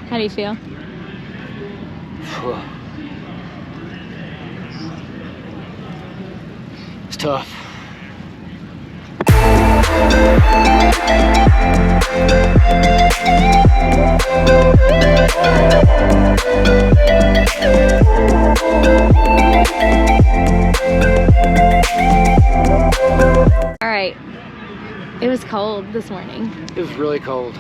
How do you feel? It's tough. All right. It was cold this morning. It was really cold.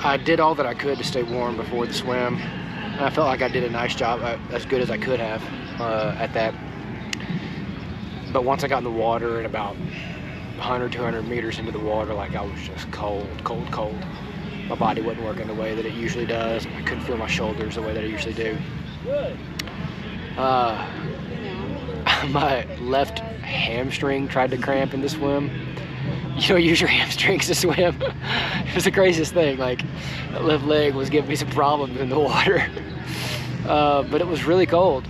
I did all that I could to stay warm before the swim. And I felt like I did a nice job, as good as I could have at that. But once I got in the water and about 100, 200 meters into the water, like I was just cold. My body wasn't working the way that it usually does. I couldn't feel my shoulders the way that I usually do. My left hamstring tried to cramp in the swim. You don't use your hamstrings to swim. It was the craziest thing. Like, that left leg was giving me some problems in the water. But it was really cold.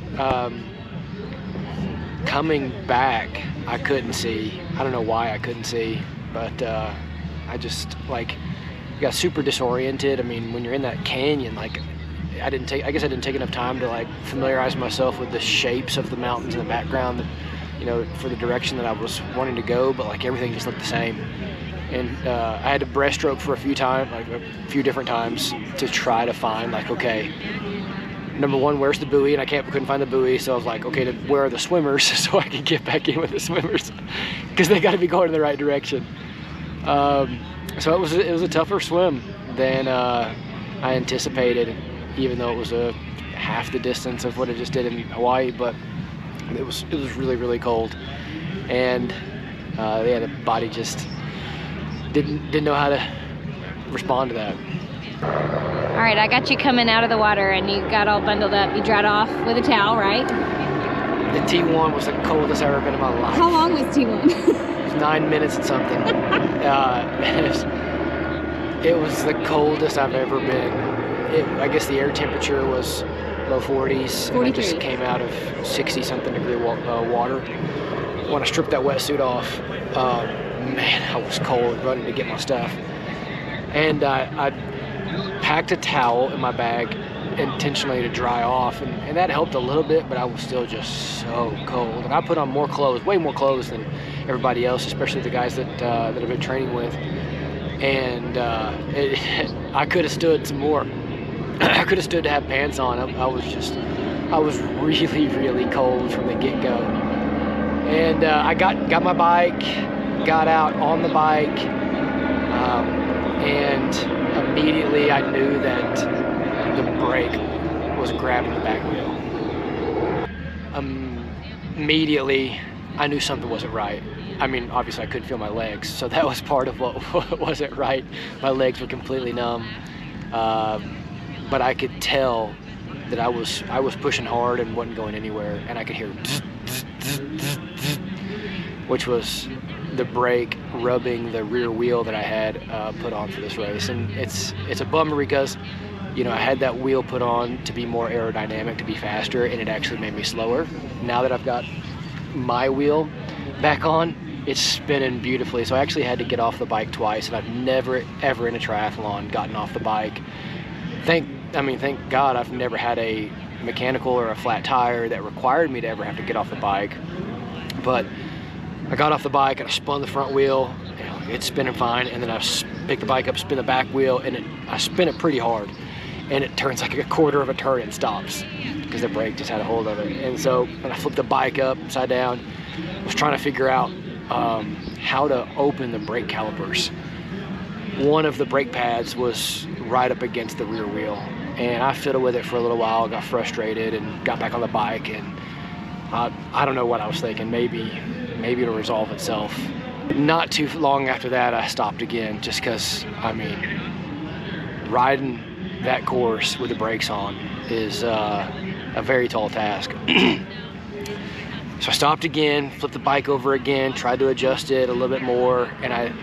Coming back, I couldn't see. I don't know why I couldn't see, but I just like got super disoriented. I mean, when you're in that canyon, like I guess I didn't take enough time to like familiarize myself with the shapes of the mountains in the background, that, you know, for the direction that I was wanting to go, but like everything just looked the same. And I had to breaststroke for a few different times to try to find, like, okay, number one, where's the buoy? And I couldn't find the buoy, so I was like, okay, where are the swimmers so I can get back in with the swimmers, because they got to be going in the right direction. So it was a tougher swim than I anticipated, even though it was half the distance of what I just did in Hawaii. But it was really cold, and yeah, the body just didn't know how to respond to that. All right, I got you coming out of the water and you got all bundled up. You dried off with a towel, right? The T1 was the coldest I've ever been in my life. How long was T1? It was 9 minutes and something. It was the coldest I've ever been. I guess the air temperature was low 40s. And I just came out of 60-something degree water. When I stripped that wetsuit off, man, I was cold running to get my stuff. And I packed a towel in my bag intentionally to dry off, and that helped a little bit, but I was still just so cold. And I put on more clothes, way more clothes than everybody else, especially the guys that I've been training with. And I could have stood some more. I could have stood to have pants on. I was really cold from the get-go. And I got my bike, got out on the bike, and immediately I knew that the brake was grabbing the back wheel. Immediately I knew something wasn't right. I mean, obviously I couldn't feel my legs, so that was part of what wasn't right. My legs were completely numb, but I could tell that I was pushing hard and wasn't going anywhere, and I could hear which was the brake rubbing the rear wheel that I had put on for this race. And it's a bummer because, you know, I had that wheel put on to be more aerodynamic, to be faster, and it actually made me slower. Now that I've got my wheel back on, it's spinning beautifully. So I actually had to get off the bike twice, and I've never ever in a triathlon gotten off the bike. Thank God I've never had a mechanical or a flat tire that required me to ever have to get off the bike. But I got off the bike and I spun the front wheel, you know, it's spinning fine, and then I pick the bike up, spin the back wheel, and I spin it pretty hard, and it turns like a quarter of a turn and stops because the brake just had a hold of it. And so when I flipped the bike up upside down, I was trying to figure out how to open the brake calipers. One of the brake pads was right up against the rear wheel, and I fiddled with it for a little while, got frustrated, and got back on the bike. And I don't know what I was thinking. Maybe it'll resolve itself. Not too long after that, I stopped again, just because, I mean, riding that course with the brakes on is a very tall task. So I stopped again, flipped the bike over again, tried to adjust it a little bit more, and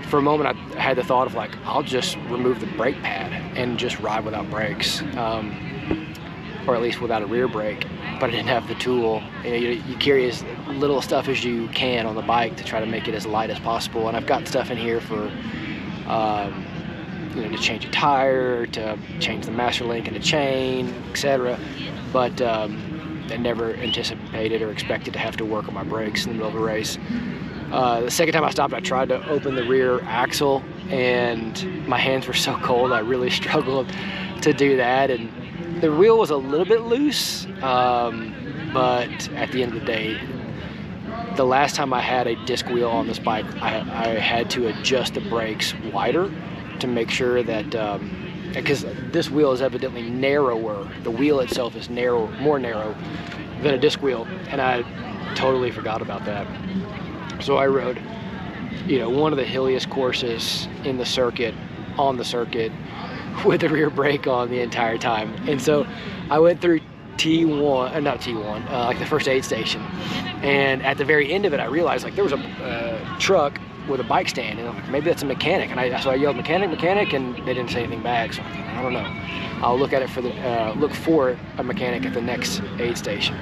for a moment I had the thought of, like, I'll just remove the brake pad and just ride without brakes, or at least without a rear brake. but I didn't have the tool. You carry as little stuff as you can on the bike to try to make it as light as possible. And I've got stuff in here for, to change a tire, to change the master link and the chain, etc. But I never anticipated or expected to have to work on my brakes in the middle of a race. The second time I stopped, I tried to open the rear axle, and my hands were so cold, I really struggled to do that. And the wheel was a little bit loose, but at the end of the day, the last time I had a disc wheel on this bike, I had to adjust the brakes wider to make sure that, because this wheel is evidently narrower, the wheel itself is more narrow than a disc wheel, and I totally forgot about that. So I rode, one of the hilliest courses in the circuit, on the circuit, with the rear brake on the entire time. And so I went through T1, like the first aid station. And at the very end of it, I realized like there was a truck with a bike stand, and I'm like, maybe that's a mechanic. And so I yelled, mechanic, and they didn't say anything back. So I don't know. I'll look for a mechanic at the next aid station.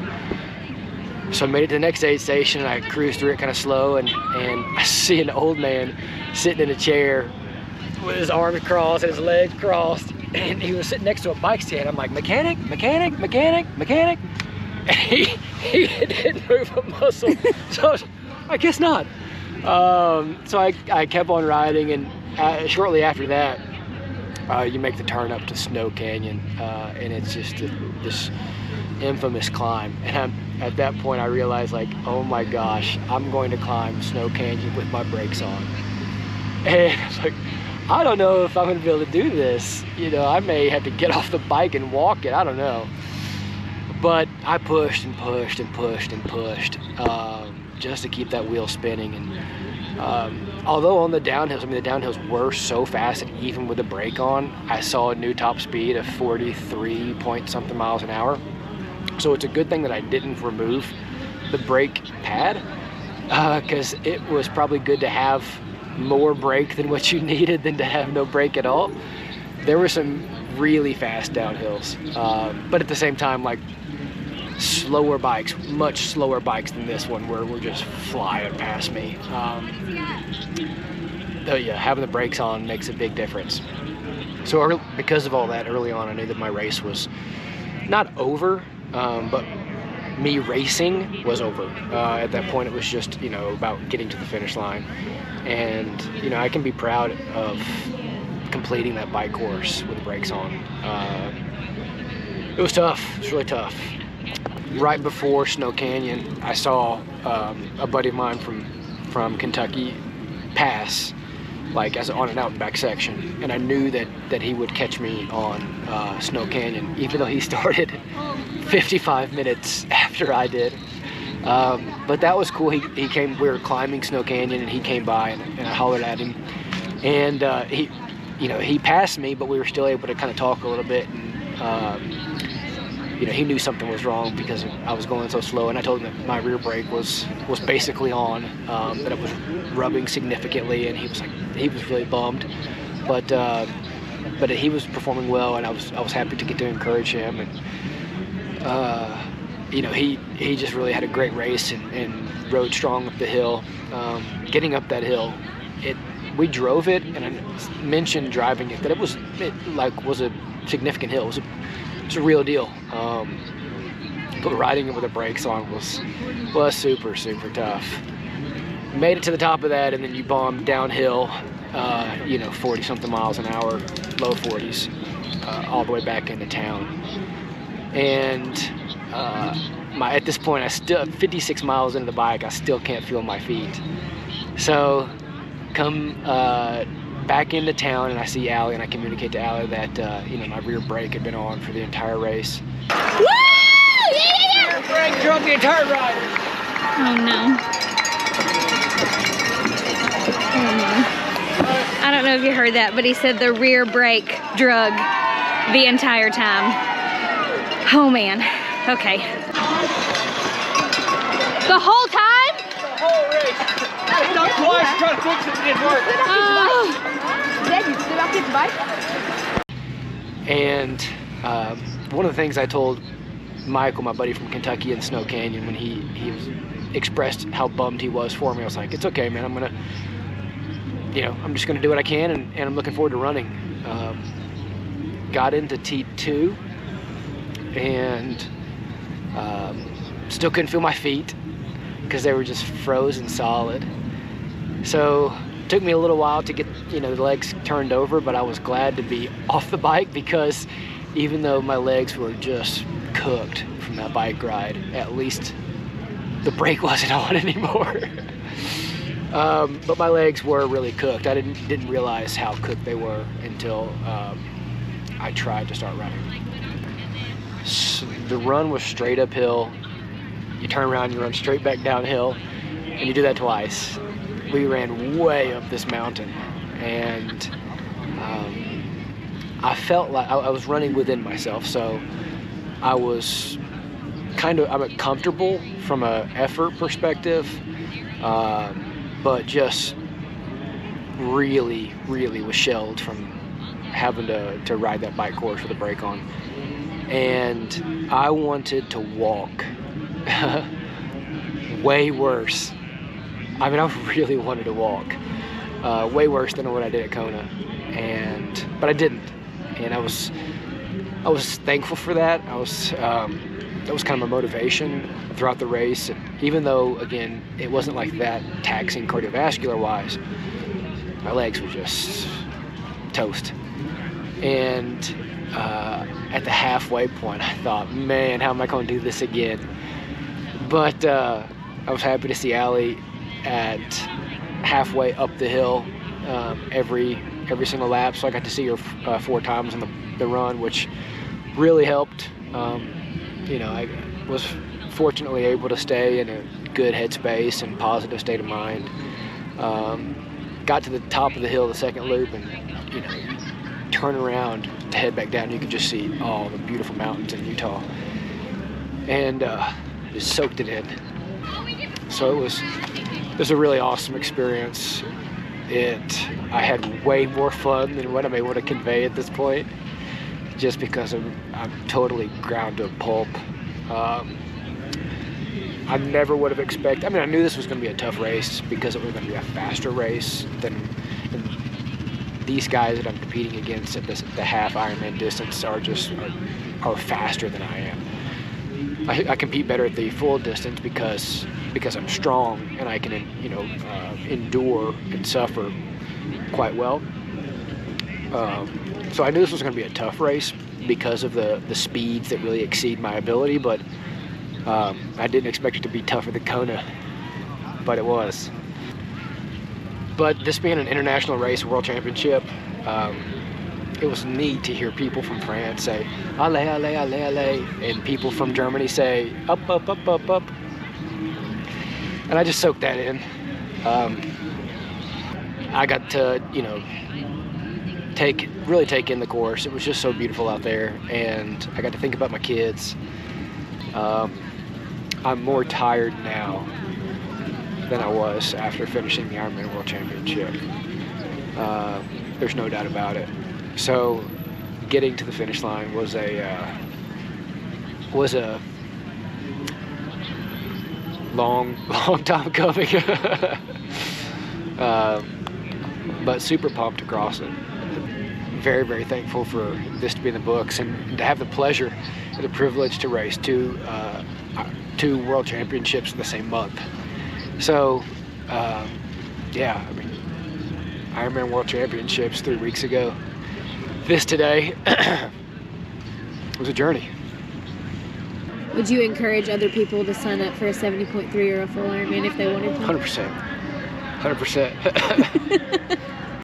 So I made it to the next aid station, and I cruised through it kind of slow, and I see an old man sitting in a chair with his arms crossed and his legs crossed, and he was sitting next to a bike stand. I'm like, mechanic? And he didn't move a muscle. So I guess not. So I kept on riding, and shortly after that, you make the turn up to Snow Canyon, and it's just this infamous climb. And at that point I realized, like, oh my gosh, I'm going to climb Snow Canyon with my brakes on. And I was like, I don't know if I'm going to be able to do this. I may have to get off the bike and walk it. I don't know. But I pushed and pushed and pushed and pushed, just to keep that wheel spinning. And although on the downhills, the downhills were so fast, and even with the brake on, I saw a new top speed of 43 point something miles an hour. So it's a good thing that I didn't remove the brake pad, because it was probably good to have more brake than what you needed than to have no brake at all. There were some really fast downhills, but at the same time, like, slower bikes, much slower bikes than this one, were just flying past me. Yeah, having the brakes on makes a big difference. So because of all that, early on I knew that my race was not over, but me racing was over. At that point it was just, about getting to the finish line. And, I can be proud of completing that bike course with the brakes on. It was tough. It was really tough. Right before Snow Canyon, I saw a buddy of mine from Kentucky pass, like, on an out and back section, and I knew that he would catch me on Snow Canyon, even though he started 55 minutes after I did. But that was cool. He came. We were climbing Snow Canyon, and he came by, and I hollered at him, and he passed me, but we were still able to kind of talk a little bit. And he knew something was wrong because I was going so slow, and I told him that my rear brake was basically on, that it was rubbing significantly, and he was really bummed, but he was performing well, and I was happy to get to encourage him. And he just really had a great race and rode strong up the hill. Getting up that hill, we drove it, and I mentioned driving it, that it was a significant hill. It was a real deal. But riding it with the brakes on was super, super tough. Made it to the top of that, and then you bombed downhill, 40 something miles an hour, low 40s, all the way back into town. And at this point, I still 56 miles into the bike, I still can't feel my feet. So come back into town, and I see Allie, and I communicate to Allie that my rear brake had been on for the entire race. Woo! Yeah! Rear brake drove the entire ride. Oh no. I don't know if you heard that, but he said the rear brake drug the entire time. Oh man. Okay. The whole time? The whole race. I stopped twice trying to fix it, it didn't work. Dad, you stood up his bike? And one of the things I told Michael, my buddy from Kentucky in Snow Canyon, when he expressed how bummed he was for me, I was like, it's okay, man. I'm just gonna do what I can, and I'm looking forward to running. Got into T2 and still couldn't feel my feet because they were just frozen solid. So it took me a little while to get the legs turned over, but I was glad to be off the bike, because even though my legs were just cooked from that bike ride, at least the brake wasn't on anymore. But my legs were really cooked. I didn't realize how cooked they were until I tried to start running. So the run was straight uphill. You turn around, you run straight back downhill, and you do that twice. We ran way up this mountain, and I felt like I was running within myself, so I was I'm comfortable from an effort perspective, but just really was shelled from having to ride that bike course with a brake on. And I wanted to walk. Way worse. I really wanted to walk. Way worse than what I did at Kona. But I didn't. And I was thankful for that. That was kind of a motivation throughout the race. And even though, again, it wasn't like that taxing cardiovascular wise, my legs were just toast. And at the halfway point, I thought, man, how am I going to do this again? But I was happy to see Allie at halfway up the hill every single lap. So I got to see her 4 times on the run, which really helped. I was fortunately able to stay in a good headspace and positive state of mind. Got to the top of the hill, the second loop, and turn around to head back down. You could just see all the beautiful mountains in Utah, and just soaked it in. So it was a really awesome experience. I had way more fun than what I'm able to convey at this point, just because I'm totally ground to a pulp. I never would have expected. I knew this was going to be a tough race because it was going to be a faster race than these guys that I'm competing against at the half Ironman distance are faster than I am. I compete better at the full distance because I'm strong and I can endure and suffer quite well. So I knew this was going to be a tough race because of the speeds that really exceed my ability, but I didn't expect it to be tougher than Kona, but it was. But this being an international race, world championship, it was neat to hear people from France say, "Allez, allez, allez, allez," and people from Germany say, "Up, up, up, up, up." And I just soaked that in. I got to, really take in the course. It was just so beautiful out there, and I got to think about my kids. I'm more tired now than I was after finishing the Ironman World Championship. There's no doubt about it. So getting to the finish line was a long time coming. But super pumped to cross it. Very, very thankful for this to be in the books and to have the pleasure and the privilege to race two world championships in the same month. So, Ironman World Championships 3 weeks ago. This today was a journey. Would you encourage other people to sign up for a 70.3 or a full Ironman if they wanted to? 100%.